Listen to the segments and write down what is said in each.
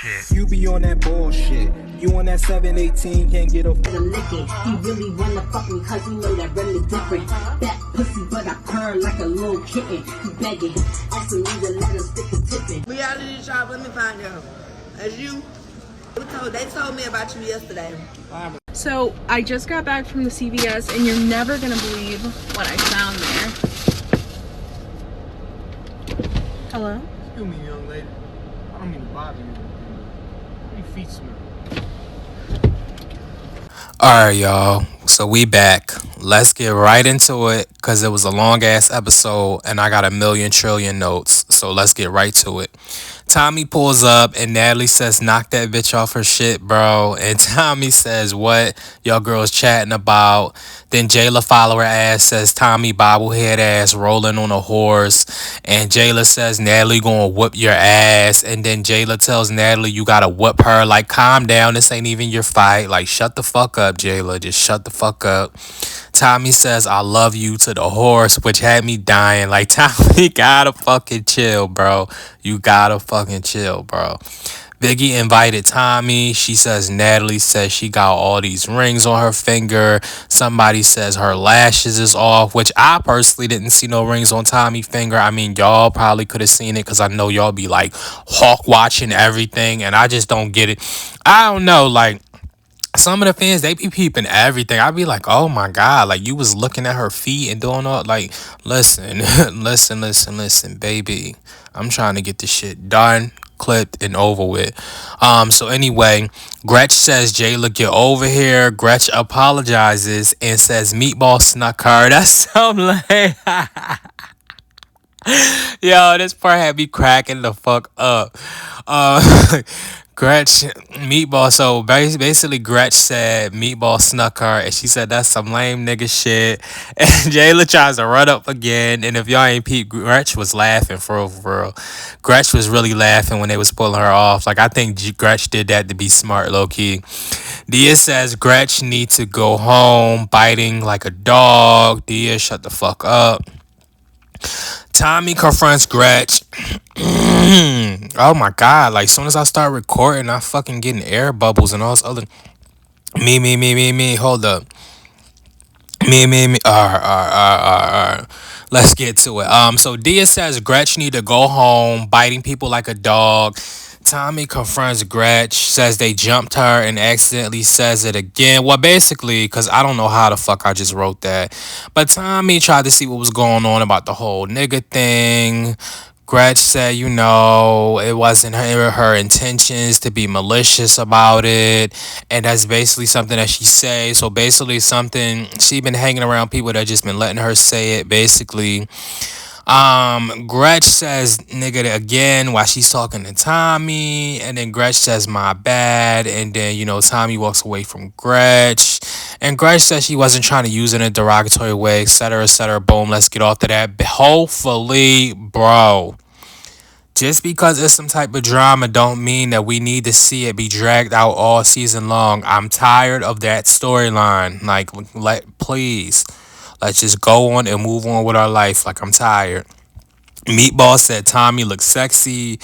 shit. You be on that bullshit. You on that 718, can't get a licking. He really wanna fuck me cause he know that really different. That pussy but I purr like a little kitten. He begging, asking me to let him stick the tipping. Reality shop, let me find out. As you, they told me about you yesterday. So I just got back from the CVS and you're never gonna believe what I found there. Hello? Excuse me, young lady. I don't mean to bother you. Your feet smell. Alright, y'all. So we back. Let's get right into it because it was a long ass episode and I got a million trillion notes. So let's get right to it. Tommy pulls up and Natalie says, knock that bitch off her shit, bro. And Tommy says, what y'all girls chatting about? Then Jayla follow her ass, says Tommy bobblehead ass rolling on a horse. And Jayla says, Natalie gonna whoop your ass. And then Jayla tells Natalie, you gotta whoop her. Like, calm down. This ain't even your fight. Like, shut the fuck up, Jayla. Just shut the fuck up. Tommy says, I love you to the horse, which had me dying. Like, Tommy gotta fucking chill, bro. You gotta fucking chill, bro. Biggie invited Tommy. She says Natalie says she got all these rings on her finger. Somebody says her lashes is off, which I personally didn't see no rings on Tommy's finger. I mean, y'all probably could have seen it because I know y'all be like hawk watching everything, and I just don't get it. I don't know, like, some of the fans, they be peeping everything. I be like, oh my God, like you was looking at her feet and doing all, like, listen, listen, baby. I'm trying to get this shit done, clipped, and over with. So anyway, Gretch says, Jayla, get over here. Gretch apologizes and says, Meatball snuck her. That's so lame. Yo, this part had me cracking the fuck up. Gretch, Meatball, so basically Gretch said Meatball snuck her, and she said that's some lame nigga shit. And Jayla tries to run up again, and if y'all ain't peep, Gretch was laughing for real. Gretch was really laughing when they was pulling her off. Like, I think Gretch did that to be smart, low-key. Dia says Gretch need to go home, biting like a dog. Dia, shut the fuck up. Tommy confronts Gretch. Oh my God, like, soon as I start recording, I fucking getting air bubbles and all this other me, hold up. Me. Let's get to it. So Dia says Gretch need to go home, biting people like a dog. Tommy confronts Gretch, says they jumped her, and accidentally says it again. Well, basically, because I don't know how the fuck I just wrote that. But Tommy tried to see what was going on about the whole nigga thing. Gretch said, you know, it wasn't her intentions to be malicious about it. And that's basically something that she said. So basically something, she been hanging around people that just been letting her say it, basically. Gretch says nigga again while she's talking to Tommy, and then Gretch says my bad, and then, you know, Tommy walks away from Gretch, and Gretch says she wasn't trying to use it in a derogatory way, etc., etc. Boom, let's get off to that. Hopefully, bro, just because it's some type of drama don't mean that we need to see it be dragged out all season long. I'm tired of that storyline. Like, please, let's just go on and move on with our life. Like, I'm tired. Meatball said Tommy looks sexy,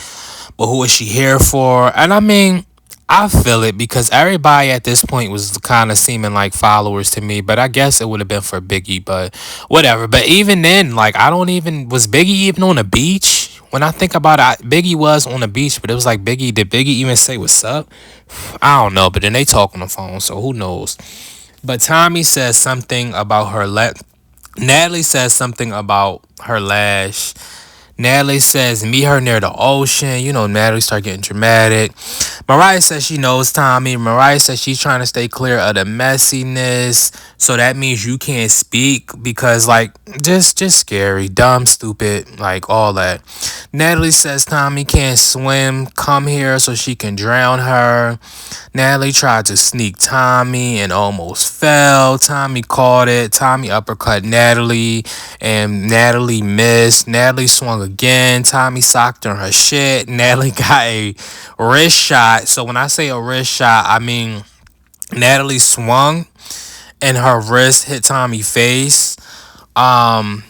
but who is she here for? And I mean, I feel it because everybody at this point was kind of seeming like followers to me, but I guess it would have been for Biggie, but whatever. But even then, like, was Biggie even on the beach? When I think about it, Biggie was on the beach, but it was like, did Biggie even say what's up? I don't know, but then they talk on the phone, so who knows? But Tommy says something about her Natalie says something about her lash. Natalie says, meet her near the ocean. You know, Natalie start getting dramatic. Mariah says she knows Tommy. Mariah says she's trying to stay clear of the messiness. So that means you can't speak because, like, just scary, dumb, stupid, like, all that. Natalie says Tommy can't swim. Come here so she can drown her. Natalie tried to sneak Tommy and almost fell. Tommy caught it. Tommy uppercut Natalie, and Natalie missed. Natalie swung again. Tommy socked her in her shit. Natalie got a wrist shot. So when I say a wrist shot, I mean Natalie swung and her wrist hit Tommy's face. And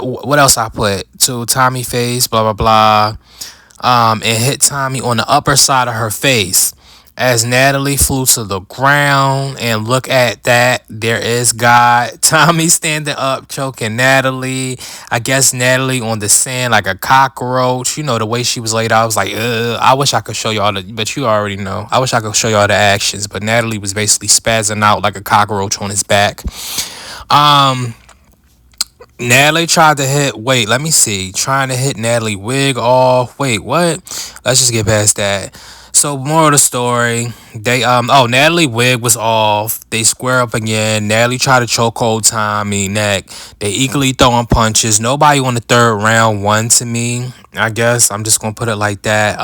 what else I put? To Tommy's face, blah, blah, blah. and hit Tommy on the upper side of her face. As Natalie flew to the ground, and look at that, there is God. Tommy standing up, choking Natalie. I guess Natalie on the sand like a cockroach. You know, the way she was laid out, I was like, ugh. I wish I could show y'all but you already know. I wish I could show y'all the actions, but Natalie was basically spazzing out like a cockroach on his back. Um, Natalie tried to hit. Wait, let me see. Trying to hit Natalie wig off. Wait, what? Let's just get past that. So, more of the story. They Natalie wig was off. They square up again. Natalie tried to choke hold Tommy neck. They equally throwing punches. Nobody on the third round won to me. I guess I'm just gonna put it like that.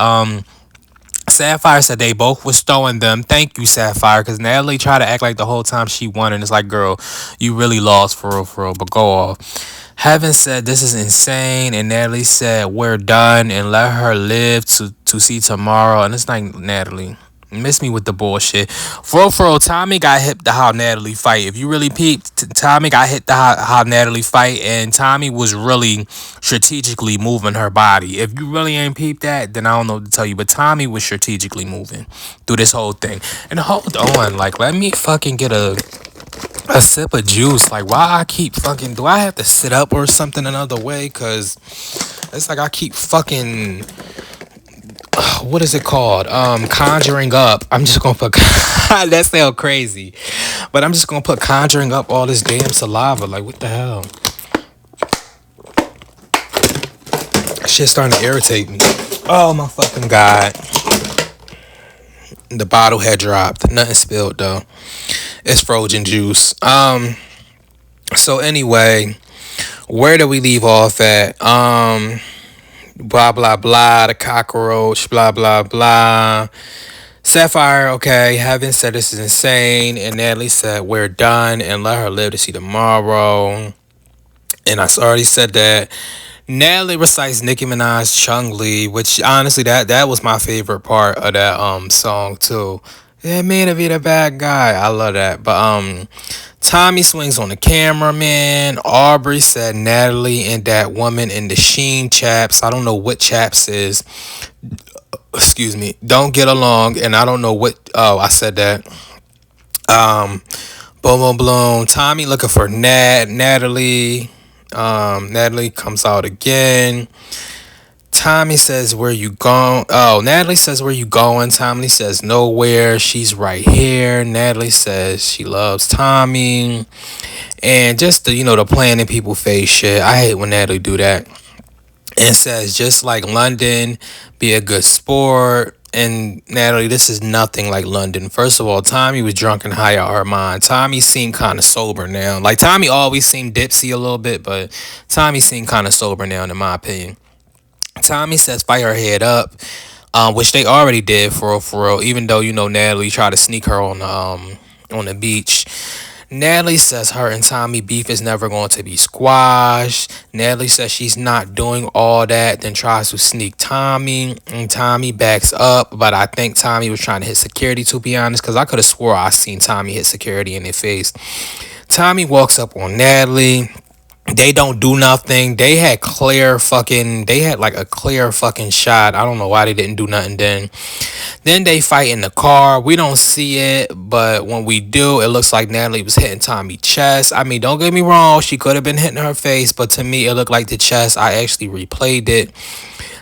Sapphire said they both was throwing them. Thank you, Sapphire, because Natalie tried to act like the whole time she won, and it's like, girl, you really lost for real, but go off. Heaven said this is insane, and Natalie said we're done and let her live to see tomorrow. And it's like, Natalie, miss me with the bullshit. For real, Tommy got hit to how Natalie fight. If you really peeped, Tommy got hit to how Natalie fight, and Tommy was really strategically moving her body. If you really ain't peeped that, then I don't know what to tell you. But Tommy was strategically moving through this whole thing. And hold on, like, let me fucking get a sip of juice. Like, why I keep fucking, do I have to sit up or something another way? Cause it's like I keep fucking, what is it called? Conjuring up. I'm just gonna put that sound crazy, but I'm just gonna put conjuring up all this damn saliva. Like, what the hell? Shit's starting to irritate me. Oh my fucking god. The bottle had dropped. Nothing spilled though. It's frozen juice. So anyway, where do we leave off at? Blah blah blah, the cockroach, blah blah blah. Sapphire, okay, Heaven said this is insane, and Natalie said we're done and let her live to see tomorrow. And I already said that. Natalie recites Nicki Minaj Chung Lee, which honestly that was my favorite part of that song too. Yeah, man, to be the bad guy. I love that. But Tommy swings on the cameraman. Aubrey said Natalie and that woman in the Sheen chaps. I don't know what chaps is. Excuse me. Don't get along. And I don't know what. Oh, I said that. Boom, boom, boom. Tommy looking for Natalie. Natalie comes out again. Tommy says, where you going? Oh, Natalie says, where you going? Tommy says, nowhere. She's right here. Natalie says she loves Tommy. And just the, the playing in people's face shit. I hate when Natalie do that. And says, just like London, be a good sport. And Natalie, this is nothing like London. First of all, Tommy was drunk and high out her mind. Tommy seemed kind of sober now. Like, Tommy always seemed dipsy a little bit, but Tommy seemed kind of sober now, in my opinion. Tommy says fight her head up, which they already did for real. Even though Natalie tried to sneak her on the beach. Natalie says her and Tommy beef is never going to be squashed. Natalie says she's not doing all that, then tries to sneak Tommy, and Tommy backs up. But I think Tommy was trying to hit security, to be honest, because I could have swore I seen Tommy hit security in their face. Tommy walks up on Natalie. They don't do nothing. They had like a clear fucking shot. I don't know why they didn't do nothing then. Then they fight in the car. We don't see it, but when we do, it looks like Natalie was hitting Tommy's chest. I mean, don't get me wrong. She could have been hitting her face, but to me, it looked like the chest. I actually replayed it.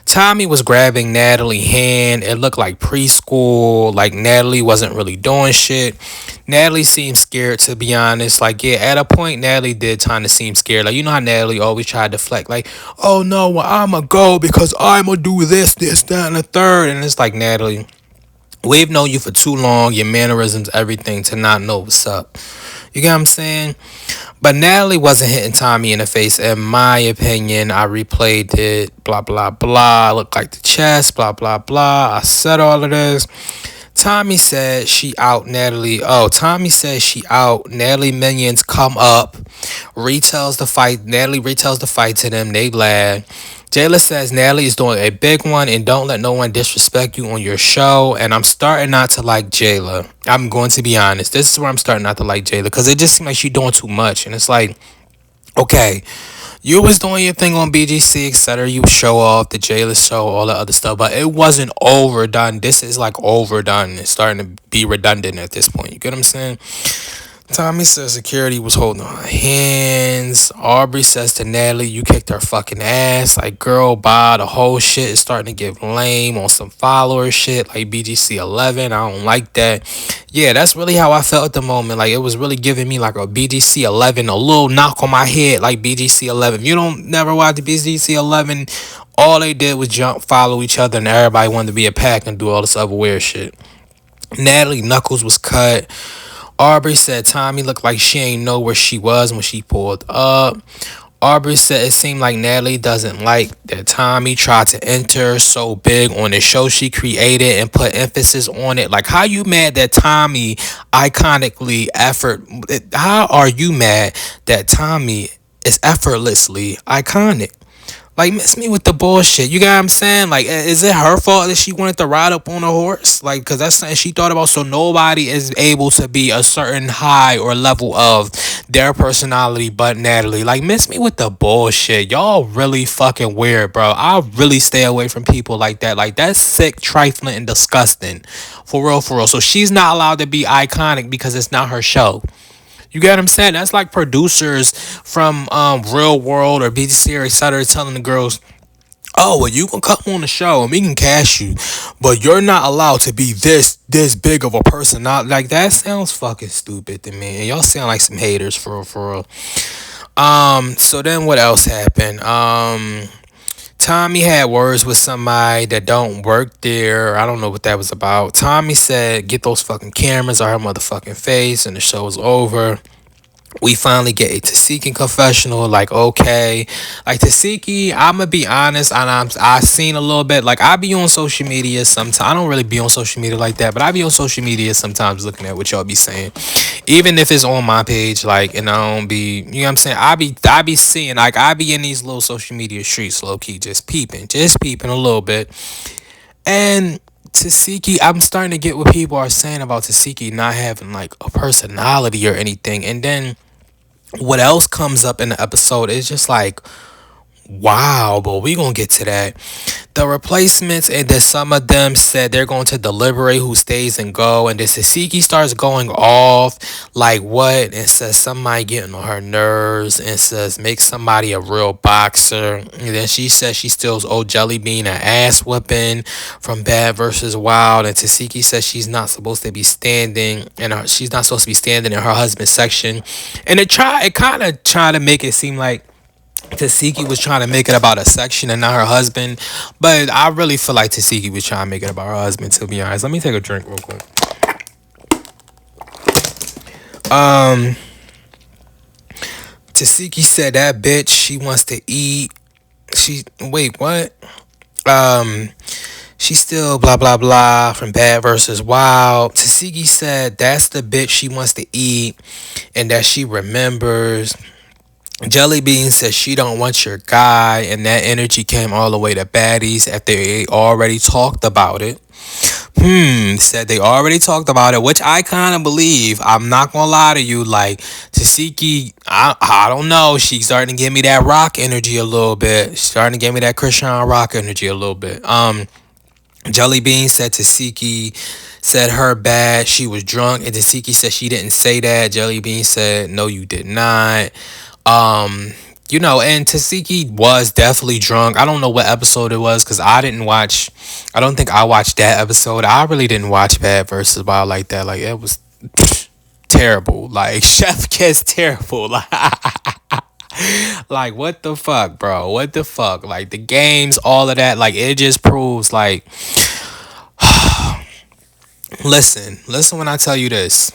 Tommy was grabbing Natalie's hand. It looked like preschool. Like, Natalie wasn't really doing shit. Natalie seemed scared, to be honest. Like, yeah, at a point, Natalie did kind of seem scared. Like, you know how Natalie always tried to deflect. Like, oh, no, well, I'm going to go because I'm going to do this, that, and the third. And it's like, Natalie, we've known you for too long. Your mannerisms, everything, to not know what's up. You get what I'm saying? But Natalie wasn't hitting Tommy in the face, in my opinion. I replayed it, blah, blah, blah. Looked like the chest, blah, blah, blah. I said all of this. Tommy said she out Natalie. Oh, Tommy said she out. Natalie minions come up. Retells the fight. Natalie retells the fight to them. They laugh. Jayla says Natalie is doing a big one and don't let no one disrespect you on your show. And I'm starting not to like Jayla. I'm going to be honest. This is where I'm starting not to like Jayla because it just seems like she's doing too much. And it's like, okay, You was doing your thing on BGC, etc. You show off the Jayla show, all the other stuff, but it wasn't overdone. This is like overdone. It's starting to be redundant at this point. You get what I'm saying? Tommy says security was holding her hands. Aubrey says to Natalie, you kicked her fucking ass. Like, girl, bye. The whole shit is starting to get lame on some follower shit. Like BGC 11. I don't like that. Yeah, that's really how I felt at the moment. Like, it was really giving me like a BGC 11, a little knock on my head like BGC 11. If you don't never watch the BGC 11, all they did was jump, follow each other, and everybody wanted to be a pack and do all this other weird shit. Natalie Knuckles was cut. Aubrey said Tommy looked like she ain't know where she was when she pulled up. Aubrey said it seemed like Natalie doesn't like that Tommy tried to enter so big on the show she created and put emphasis on it. Like, how you mad that Tommy iconically how are you mad that Tommy is effortlessly iconic? Like, miss me with the bullshit. You got what I'm saying? Like, is it her fault that she wanted to ride up on a horse? Like, because that's something she thought about. So nobody is able to be a certain high or level of their personality but Natalie. Like, miss me with the bullshit. Y'all really fucking weird, bro. I really stay away from people like that. Like, that's sick, trifling, and disgusting. For real, for real. So she's not allowed to be iconic because it's not her show. You get what I'm saying? That's like producers from Real World or BTC or etc. telling the girls, oh, well, you can come on the show and we can cast you, but you're not allowed to be this big of a person. Not like that sounds fucking stupid to me. And y'all sound like some haters for real, for real. So then what else happened? Tommy had words with somebody that don't work there. I don't know what that was about. Tommy said, get those fucking cameras out her motherfucking face, and the show was over. We finally get a Tasiki confessional. Like, okay. Like, Tasiki, I'm going to be honest, and I've seen a little bit. Like, I be on social media sometimes. I don't really be on social media like that, but I be on social media sometimes looking at what y'all be saying. Even if it's on my page, like, and I don't be, you know what I'm saying? I be seeing, like, I be in these little social media streets, low-key, just peeping a little bit. And Tasiki, I'm starting to get what people are saying about Tasiki not having, like, a personality or anything. And then what else comes up in the episode is just like, wow, but we gonna get to that. The replacements, and then some of them said they're going to deliberate who stays and go, and then Sasiki starts going off like what, and says somebody getting on her nerves, and says make somebody a real boxer. And then she says she steals old Jelly Bean an ass whipping from Bad versus Wild, and Tasiki says she's not supposed to be standing, and she's not supposed to be standing in her husband's section, and it kind of tried to make it seem like Tasiki was trying to make it about a section and not her husband. But I really feel like Tasiki was trying to make it about her husband, to be honest. Let me take a drink real quick. Tasiki said that bitch, she wants to eat. Wait, what? She still blah blah blah from Bad versus Wild. Tasiki said that's the bitch she wants to eat and that she remembers. Jelly Bean says she don't want your guy, and that energy came all the way to Baddies after they already talked about it. Said they already talked about it, which I kind of believe. I'm not gonna lie to you. Like, Tasiki, I don't know. She's starting to give me that rock energy a little bit. She's starting to give me that Christian rock energy a little bit. Jelly Bean said Tasiki said her bad. She was drunk, and Tasiki said she didn't say that. Jelly Bean said, no, you did not. You know, and Tasiki was definitely drunk. I don't know what episode it was because I don't think I watched that episode. I really didn't watch Bad versus Wild like that. Like, it was terrible. Like, Chef Kiss terrible. Like, what the fuck, bro? What the fuck? Like, the games, all of that, like, it just proves, like, listen when I tell you this.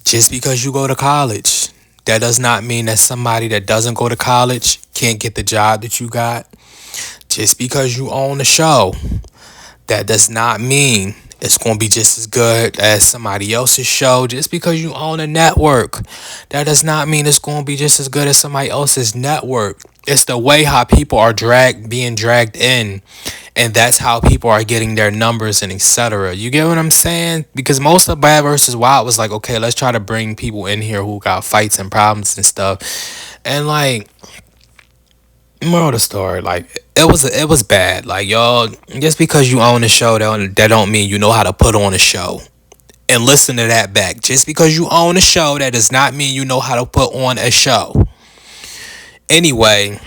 Just because you go to college, that does not mean that somebody that doesn't go to college can't get the job that you got. Just because you own a show, that does not mean it's going to be just as good as somebody else's show. Just because you own a network, that does not mean it's going to be just as good as somebody else's network. It's the way how people are being dragged in and that's how people are getting their numbers and etc. You get what I'm saying? Because most of Bad versus Wild was like, okay, let's try to bring people in here who got fights and problems and stuff, and like, moral of the story, like, it was bad. Like, y'all, just because you own a show, that don't mean you know how to put on a show. And listen to that back. Just because you own a show, that does not mean you know how to put on a show. Anyway,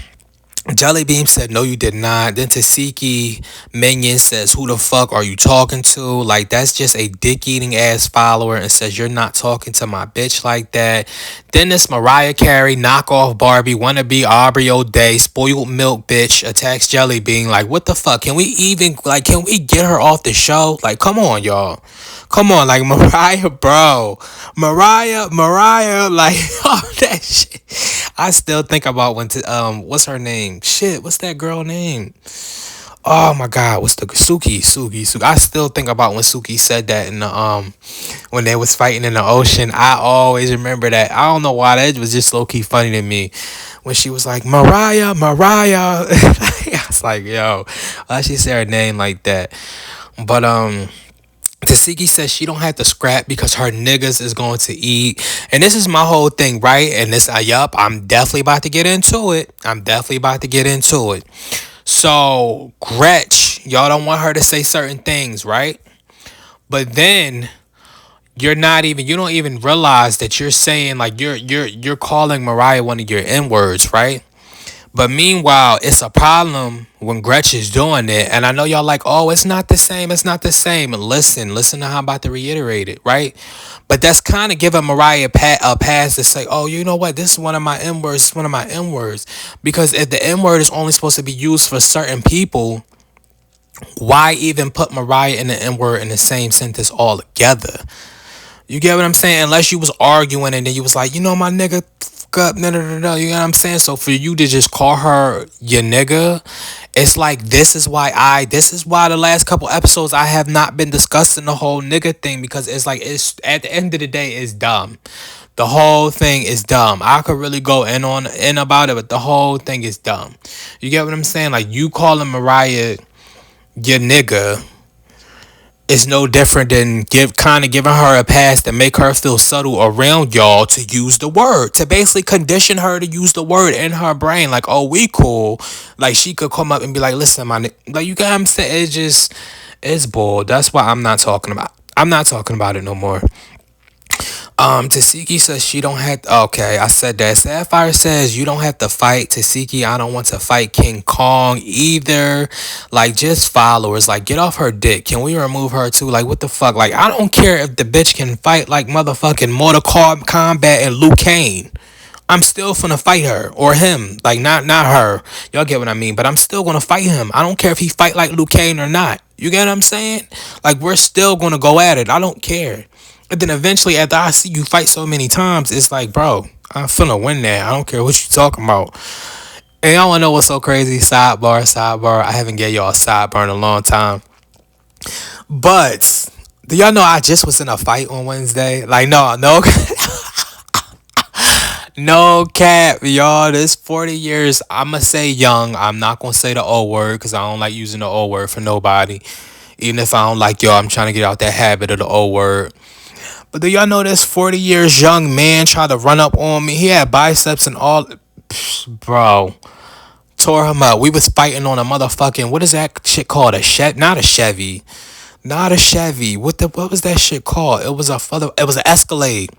Jelly Bean said, no, you did not. Then Tasiki Minion says, who the fuck are you talking to? Like, that's just a dick-eating ass follower, and says, you're not talking to my bitch like that. Then this Mariah Carey, knockoff Barbie, wannabe Aubrey O'Day, spoiled milk bitch attacks Jelly Bean. Like, what the fuck? Can we get her off the show? Like, come on, y'all. Come on, like, Mariah, bro. Mariah, like, all that shit. I still think about what's her name? Shit, what's that girl name? Oh my God, what's the Suki. I still think about when Suki said that in the when they was fighting in the ocean. I always remember that. I don't know why, that was just low key funny to me when she was like, Mariah. I was like, yo, why she say her name like that? But Tasiki says she don't have to scrap because her niggas is going to eat. And this is my whole thing, right? And this, I'm definitely about to get into it. So, Gretch, y'all don't want her to say certain things, right? But then you don't even realize that you're saying, like, you're calling Mariah one of your N-words, right? But meanwhile, it's a problem when Gretch is doing it. And I know y'all like, oh, it's not the same. Listen to how I'm about to reiterate it, right? But that's kind of giving Mariah a pass to say, oh, you know what? This is one of my N-words. Because if the N-word is only supposed to be used for certain people, why even put Mariah and the N-word in the same sentence all together? You get what I'm saying? Unless you was arguing and then you was like, you know, my nigga, up, no, you know what I'm saying? So for you to just call her your nigga, it's like, this is why the last couple episodes I have not been discussing the whole nigga thing, because it's like, it's at the end of the day, it's dumb. The whole thing is dumb. I could really go in about it, but the whole thing is dumb. You get what I'm saying? Like, you calling Mariah your nigga is no different than giving her a pass to make her feel subtle around y'all to use the word, to basically condition her to use the word in her brain. Like, oh, we cool. Like, she could come up and be like, listen, my nigga. Like, you get what I'm saying? It's bull. That's why I'm not talking about it no more. Tasiki says she don't have okay, I said that. Sapphire says you don't have to fight Tasiki. I don't want to fight King Kong either. Like, just followers. Like, get off her dick. Can we remove her too? Like, what the fuck? Like, I don't care if the bitch can fight like motherfucking Mortal Kombat and Liu Kang. I'm still finna fight her or him. Like, not her. Y'all get what I mean? But I'm still gonna fight him. I don't care if he fight like Liu Kang or not. You get what I'm saying? Like, we're still gonna go at it. I don't care. And then eventually, after I see you fight so many times, it's like, bro, I'm finna win that. I don't care what you talking about. And y'all wanna know what's so crazy? Sidebar. I haven't gave y'all a sidebar in a long time. But do y'all know I just was in a fight on Wednesday? Like, no. No cap, y'all. This 40 years, I'ma say young. I'm not gonna say the old word because I don't like using the old word for nobody. Even if I don't like y'all, I'm trying to get out that habit of the old word. But do y'all know this 40 years young man tried to run up on me? He had biceps and all. Bro. Tore him up. We was fighting on a motherfucking, what is that shit called? Not a Chevy. What was that shit called? It was an Escalade.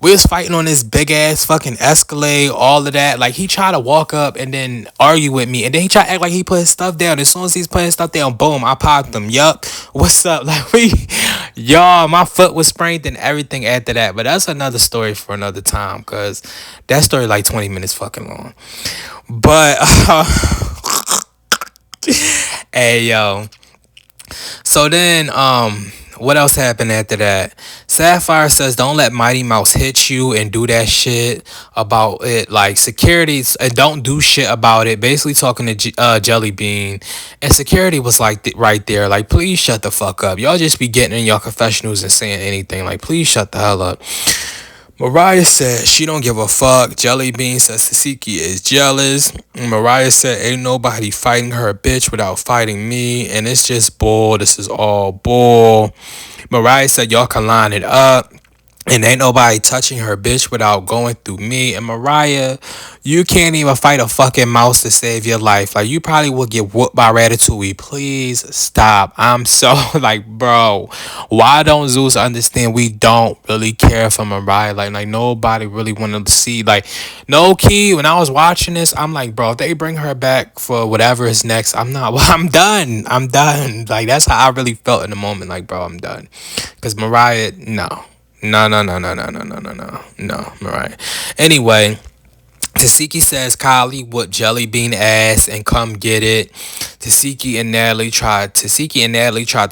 We was fighting on this big ass fucking Escalade, all of that. Like, he tried to walk up and then argue with me, and then he tried to act like he put his stuff down. As soon as he's putting his stuff down, boom, I popped him. Yup. What's up? Like, y'all, my foot was sprained and everything after that. But that's another story for another time, cause that story like 20 minutes fucking long. But hey, yo. So then, what else happened after that? Sapphire says, don't let Mighty Mouse hit you and do that shit about it. Like, security, and don't do shit about it. Basically talking to Jelly Bean. And security was like right there. Like, please shut the fuck up. Y'all just be getting in your confessionals and saying anything. Like, please shut the hell up. Mariah said she don't give a fuck. Jelly Bean says Tasiki is jealous. Mariah said ain't nobody fighting her bitch without fighting me. And it's just bull. This is all bull. Mariah said y'all can line it up. And ain't nobody touching her bitch without going through me. And Mariah, you can't even fight a fucking mouse to save your life. Like, you probably will get whooped by Ratatouille. Please stop. I'm so, like, bro, why don't Zeus understand we don't really care for Mariah? Like nobody really wanted to see. Like, no key, when I was watching this, I'm like, bro, if they bring her back for whatever is next, I'm not, I'm done. I'm done. Like, that's how I really felt in the moment. Like, bro, I'm done. Because Mariah, no. No, Mariah. Anyway, Tasiki says Kylie whooped Jelly Bean ass and come get it. Tasiki and Natalie tried to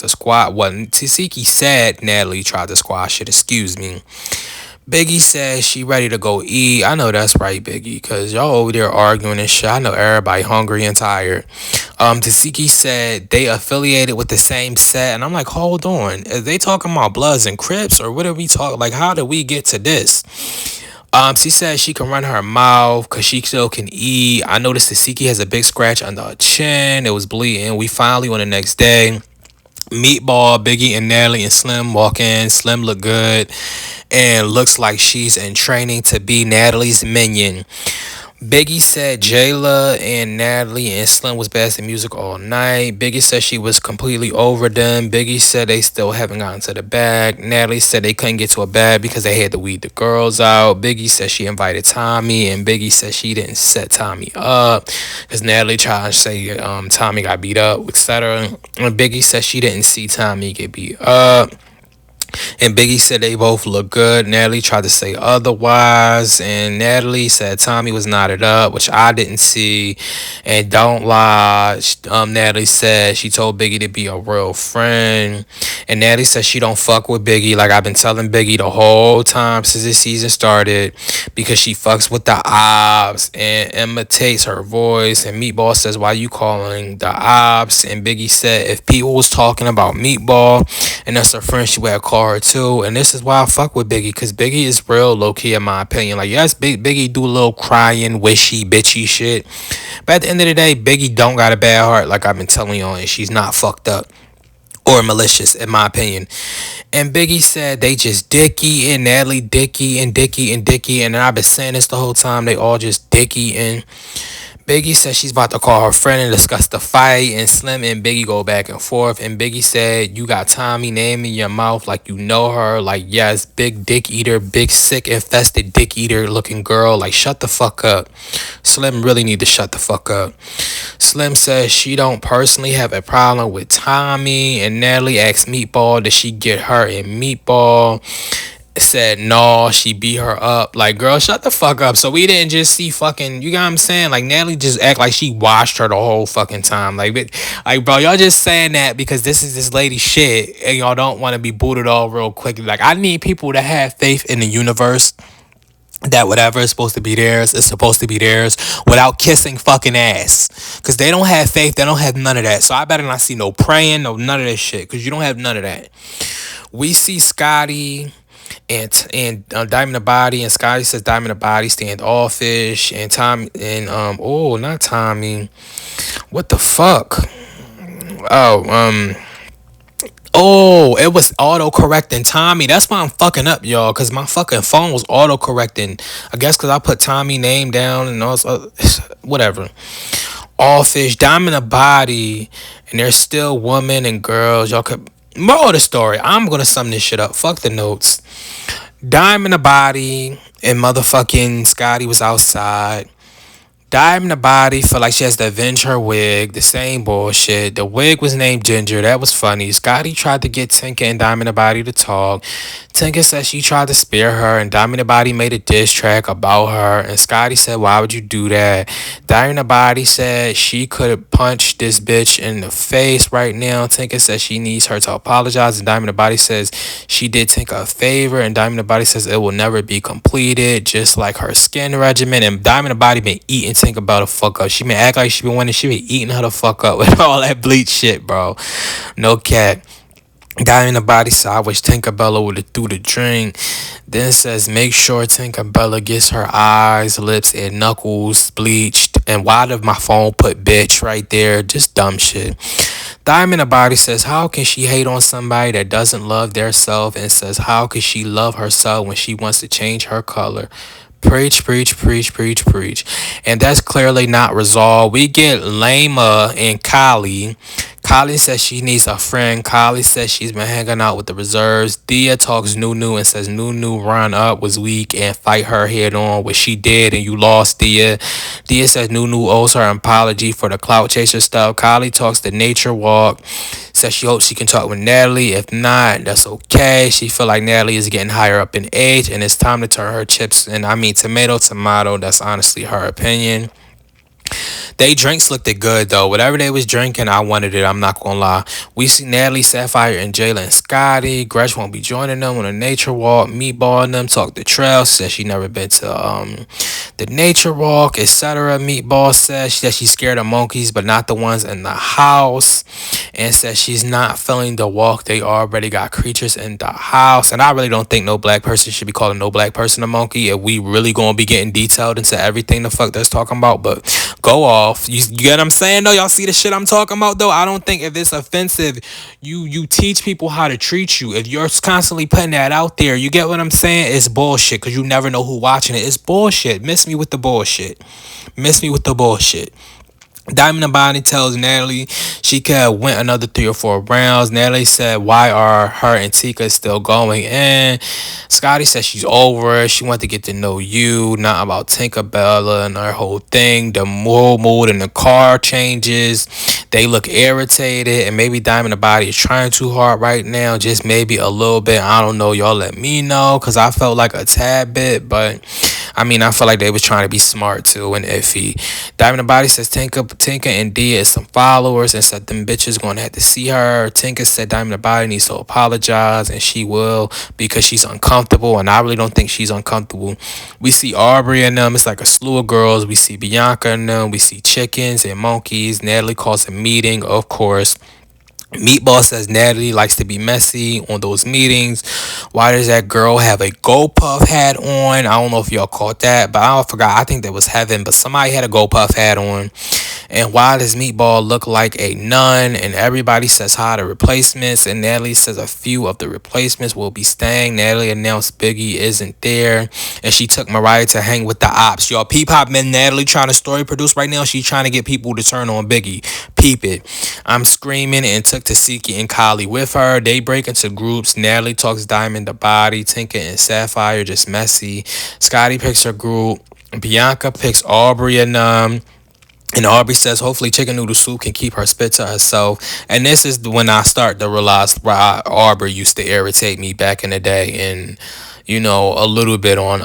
squat. Well, Tasiki said Natalie tried to squash it. Excuse me. Biggie says she ready to go eat. I know that's right, Biggie, because y'all over there arguing and shit. I know everybody hungry and tired. Tasiki said they affiliated with the same set. And I'm like, hold on. Are they talking about Bloods and Crips? Or what are we talking? Like, how did we get to this? She said she can run her mouth because she still can eat. I noticed Tasiki has a big scratch under her chin. It was bleeding. We finally, on the next day, Meatball, Biggie, and Natalie and Slim walk in. Slim look good and looks like she's in training to be Natalie's minion. Biggie said Jayla and Natalie and Slim was blasting music all night. Biggie said she was completely over them. Biggie said they still haven't gotten to the bag. Natalie said they couldn't get to a bag because they had to weed the girls out. Biggie said she invited Tommy, and Biggie said she didn't set Tommy up because Natalie tried to say Tommy got beat up, etc. And Biggie said she didn't see Tommy get beat up. And Biggie said they both look good. Natalie tried to say otherwise. And Natalie said Tommy was knotted up, which I didn't see. And don't lie. Natalie said she told Biggie to be a real friend. And Natalie said she don't fuck with Biggie. Like I've been telling Biggie the whole time since this season started. Because she fucks with the ops and imitates her voice. And Meatball says, why you calling the ops? And Biggie said if people was talking about Meatball and that's her friend, she would have called her too. And this is why I fuck with Biggie, because Biggie is real low-key in my opinion. Like, yes, Biggie do a little crying, wishy, bitchy shit, but at the end of the day, Biggie don't got a bad heart, like I've been telling y'all, and she's not fucked up or malicious in my opinion. And Biggie said they just dicky and Natalie dicky and dicky and dicky, and I've been saying this the whole time, they all just dicky. And Biggie said she's about to call her friend and discuss the fight, and Slim and Biggie go back and forth, and Biggie said, you got Tommy name in your mouth like you know her, like yes, big dick eater, big sick infested dick eater looking girl, like shut the fuck up. Slim really need to shut the fuck up. Slim says she don't personally have a problem with Tommy, and Natalie asked Meatball did she get her and Meatball said no, she beat her up. Like, girl, shut the fuck up. So we didn't just see fucking, you got what I'm saying? Like, Natalie just act like she watched her the whole fucking time. Like, bro, y'all just saying that because this is this lady shit and y'all don't want to be booted all real quickly. Like, I need people to have faith in the universe that whatever is supposed to be theirs is supposed to be theirs without kissing fucking ass. Because they don't have faith. They don't have none of that. So I better not see no praying, no none of that shit. Because you don't have none of that. We see Scotty and Diamond the Body, and Scotty says Diamond the Body standoffish, and Tommy and not Tommy, what the fuck? It was auto correcting Tommy. That's why I'm fucking up, y'all, because my fucking phone was auto correcting. I guess because I put Tommy name down and also whatever. Offish, Diamond the Body, and there's still women and girls. Y'all could. Moral of the story, I'm gonna sum this shit up. Fuck the notes. Diamond the Body and motherfucking Scotty was outside. Diamond the Body felt like she has to avenge her wig. The same bullshit. The wig was named Ginger. That was funny. Scotty tried to get Tinka and Diamond the Body to talk. Tinka said she tried to spare her, and Diamond the Body made a diss track about her. And Scotty said, why would you do that? Diamond the Body said she could punch this bitch in the face right now. Tinka said she needs her to apologize. And Diamond the Body says she did Tinka a favor. And Diamond the Body says it will never be completed, just like her skin regimen. And Diamond the Body been eating Tinka about the fuck up. She been act like she been winning. She been eating her the fuck up with all that bleach shit, bro. No cat. Guy in the body said, I wish Tinkerbella would have threw the drink. Then says, make sure Tinkerbella gets her eyes, lips, and knuckles bleached. And why did my phone put bitch right there? Just dumb shit. Diamond the body says, how can she hate on somebody that doesn't love their self? And says, how can she love herself when she wants to change her color? Preach, preach, preach, preach, preach. And that's clearly not resolved. We get Lama and Kylie. Kylie says she needs a friend. Kylie says she's been hanging out with the reserves. Dia talks Nunu and says Nunu run up was weak and fight her head on, which she did, and you lost, Dia. Dia says Nunu owes her an apology for the clout chaser stuff. Kylie talks the nature walk. Says she hopes she can talk with Natalie. If not, that's okay. She feel like Natalie is getting higher up in age and it's time to turn her chips in. I mean, tomato, tomato. That's honestly her opinion. They drinks looked good though. Whatever they was drinking, I wanted it. I'm not gonna lie. We see Natalie, Sapphire, and Jayla and Scotty. Gretch won't be joining them on a nature walk. Meatball and them talk to Trail. Says she never been to the nature walk, etc. Meatball says that she's scared of monkeys, but not the ones in the house. And says she's not feeling the walk. They already got creatures in the house. And I really don't think no black person should be calling no black person a monkey if we really gonna be getting detailed into everything the fuck that's talking about. But go off. You get what I'm saying though? Y'all see the shit I'm talking about though? I don't think if it's offensive, you teach people how to treat you. If you're constantly putting that out there, you get what I'm saying? It's bullshit because you never know who watching it. It's bullshit. Miss me with the bullshit. Miss me with the bullshit. Diamond the Body tells Natalie she could have went another 3 or 4 rounds. Natalie said, why are her and Tika still going? And Scotty said she's over it. She wanted to get to know you, not about Tinkerbella and her whole thing. The mood in the car changes. They look irritated. And maybe Diamond the Body is trying too hard right now. Just maybe a little bit. I don't know. Y'all let me know. Because I felt like a tad bit. But I mean, I feel like they was trying to be smart too and iffy. Diamond the Body says Tinka and Dia is some followers and said them bitches gonna have to see her. Tinka said Diamond the Body needs to apologize and she will because she's uncomfortable, and I really don't think she's uncomfortable. We see Aubrey and them, it's like a slew of girls. We see Bianca and them, we see chickens and monkeys. Natalie calls a meeting, of course. Meatball says Natalie likes to be messy on those meetings. Why does that girl have a GoPuff hat on? I don't know if y'all caught that, but I forgot. I think that was Heaven, but somebody had a GoPuff hat on. And why does Meatball look like a nun? And everybody says hi to replacements. And Natalie says a few of the replacements will be staying. Natalie announced Biggie isn't there. And she took Mariah to hang with the ops. Y'all, peep hop man, Natalie trying to story produce right now. She's trying to get people to turn on Biggie. Peep it. I'm screaming and took Tasiki and Kylie with her. They break into groups. Natalie talks Diamond the Body. Tinka and Sapphire just messy. Scotty picks her group. Bianca picks Aubrey and Aubrey says, hopefully chicken noodle soup can keep her spit to herself. And this is when I start to realize why Aubrey used to irritate me back in the day. And, you know, a little bit on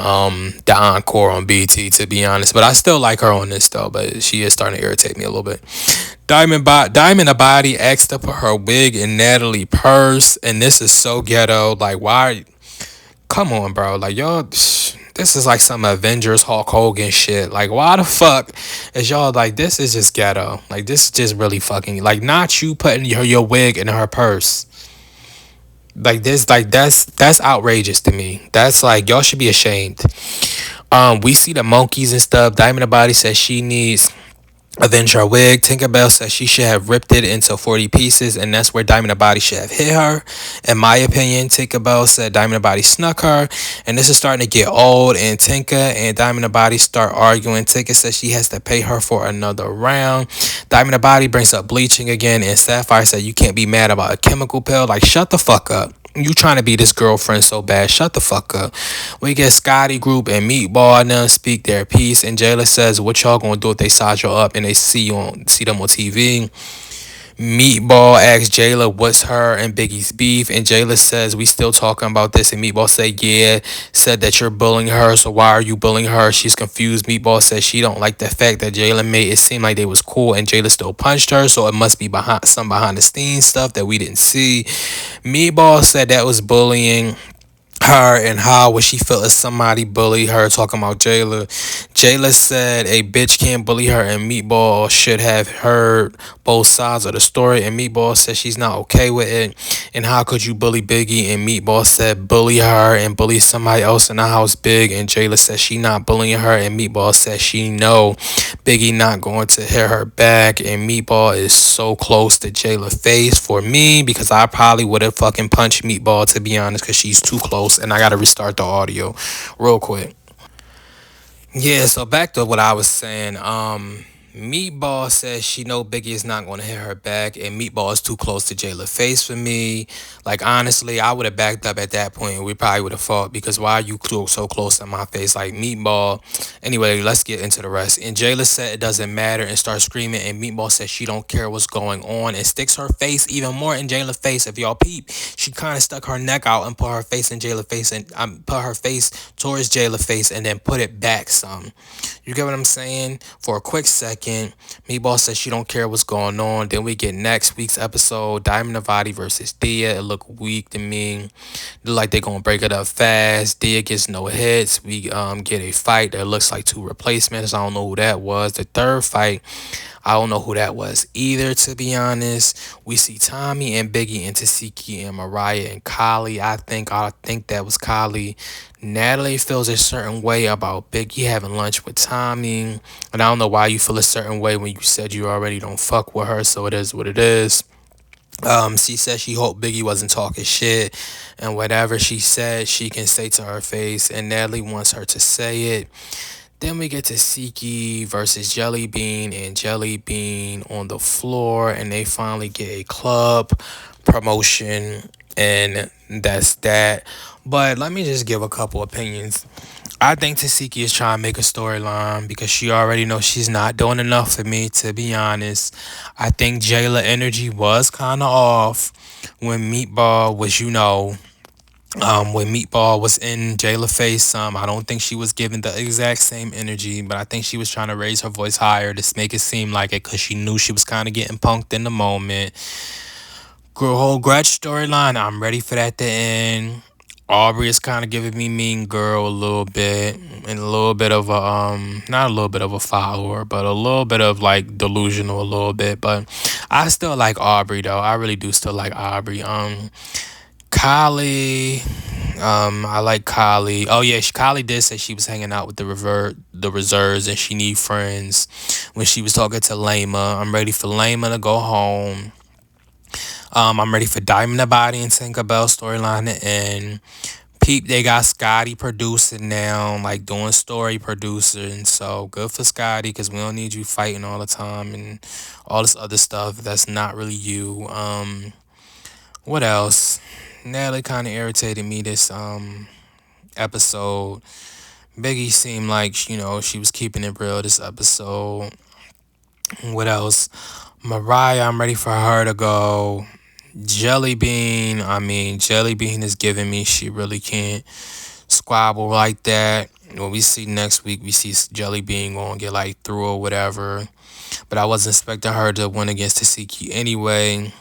the Encore on BT, to be honest. But I still like her on this, though. But she is starting to irritate me a little bit. Diamond the Body asked to put her wig in Natalie purse. And this is so ghetto. Like, why? Come on, bro. Like, y'all... This is like some Avengers Hulk Hogan shit. Like, why the fuck is y'all like, this is just ghetto. Like, this is just really fucking, like, not you putting your wig in her purse. Like, this, like, that's outrageous to me. That's like, y'all should be ashamed. We see the monkeys and stuff. Diamond the Body says she needs avenge her wig. Tinkerbell says she should have ripped it into 40 pieces, and that's where Diamond the Body should have hit her. In my opinion, Tinkerbell said Diamond the Body snuck her, and this is starting to get old, and Tinka and Diamond the Body start arguing. Tinka says she has to pay her for another round. Diamond the Body brings up bleaching again, and Sapphire said you can't be mad about a chemical pill. Like, shut the fuck up. You trying to be this girlfriend so bad. Shut the fuck up. We get Scotty Group and Meatball and them speak their piece. And Jayla says, what y'all gonna do if they size y'all up and they see them on TV? Meatball asks Jayla what's her and Biggie's beef, and Jayla says we still talking about this, and Meatball say yeah, said that you're bullying her, so why are you bullying her? She's confused. Meatball says she don't like the fact that Jayla made it seem like they was cool and Jayla still punched her, so it must be behind the scenes stuff that we didn't see. Meatball said that was bullying. her and how would she feel if somebody bullied her, talking about Jayla. Jayla said a bitch can't bully her, and Meatball should have heard both sides of the story, and Meatball said she's not okay with it. And how could you bully Biggie? And Meatball said bully her and bully somebody else in the house big, and Jayla said she not bullying her, and Meatball said she know Biggie not going to hit her back. And Meatball is so close to Jayla face for me, because I probably would have fucking punched Meatball, to be honest, because she's too close. And I gotta restart the audio real quick. Yeah, so back to what I was saying. Meatball says she know Biggie is not going to hit her back, and Meatball is too close to Jayla face for me. Like, honestly, I would have backed up at that point, and we probably would have fought, because why are you so close to my face? Like, Meatball. Anyway, let's get into the rest. And Jayla said it doesn't matter and starts screaming, and Meatball says she don't care what's going on and sticks her face even more in Jayla's face. If y'all peep, she kind of stuck her neck out and put her face in Jayla's face, and put her face towards Jayla's face, and then put it back some. You get what I'm saying? For a quick second, Meatball says she don't care what's going on. Then we get next week's episode, Diamond Navati versus Dia. It look weak to me. Look like they're gonna break it up fast. Dia gets no hits. We get a fight that looks like two replacements. I don't know who that was. The third fight, I don't know who that was either, to be honest. We see Tommy and Biggie and Tasiki and Mariah and Kylie. I think that was Kylie. Natalie feels a certain way about Biggie having lunch with Tommy. And I don't know why you feel a certain way when you said you already don't fuck with her, so it is what it is. She said she hoped Biggie wasn't talking shit, and whatever she said, she can say to her face, and Natalie wants her to say it. Then we get to Siki versus Jelly Bean, and Jelly Bean on the floor, and they finally get a club promotion, and that's that. But let me just give a couple opinions. I think Tasiki is trying to make a storyline, because she already knows she's not doing enough for me, to be honest. I think Jayla energy was kind of off when Meatball was, when Meatball was in Jayla face. I don't think she was given the exact same energy, but I think she was trying to raise her voice higher to make it seem like it, because she knew she was kind of getting punked in the moment. Whole Gretch storyline, I'm ready for that to end. Aubrey is kind of giving me Mean Girl a little bit, and a little bit of a not a little bit of a follower, but a little bit of like delusional a little bit. But I still like Aubrey though. I really do still like Aubrey. Kylie, I like Kylie. Oh yeah, Kylie did say she was hanging out with the reserves, and she need friends when she was talking to Lama. I'm ready for Lama to go home. I'm ready for Diamond the Body and Tinkerbell storyline to end. Peep, they got Scotty producing now, like doing story producing. So good for Scotty, because we don't need you fighting all the time and all this other stuff that's not really you. What else? Natalie kind of irritated me this episode. Biggie seemed like, she was keeping it real this episode. What else? Mariah, I'm ready for her to go. Jelly Bean is giving me she really can't squabble like that. When we see next week, we see Jelly Bean gonna get like through or whatever. But I wasn't expecting her to win against Tasiki anyway.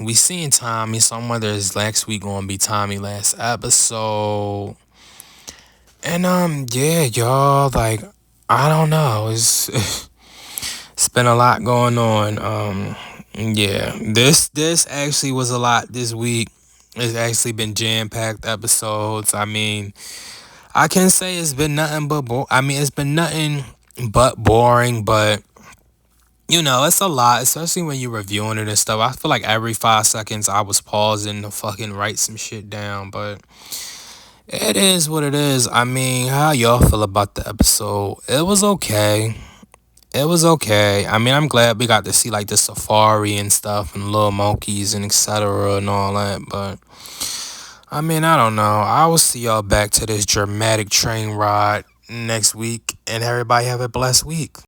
We seen Tommy, so I'm wondering is next week gonna be Tommy last episode. And yeah, y'all, like, I don't know. It's it's been a lot going on. Yeah, this actually was a lot this week. It's actually been jam-packed episodes. I mean, I can say it's been nothing but it's been nothing but boring, but it's a lot, especially when you're reviewing it and stuff. I feel like every 5 seconds I was pausing to fucking write some shit down, but it is what it is. I mean, how y'all feel about the episode? It was okay. It was okay. I mean, I'm glad we got to see like the safari and stuff and little monkeys and etc. and all that. But I mean, I don't know. I will see y'all back to this dramatic train ride next week, and everybody have a blessed week.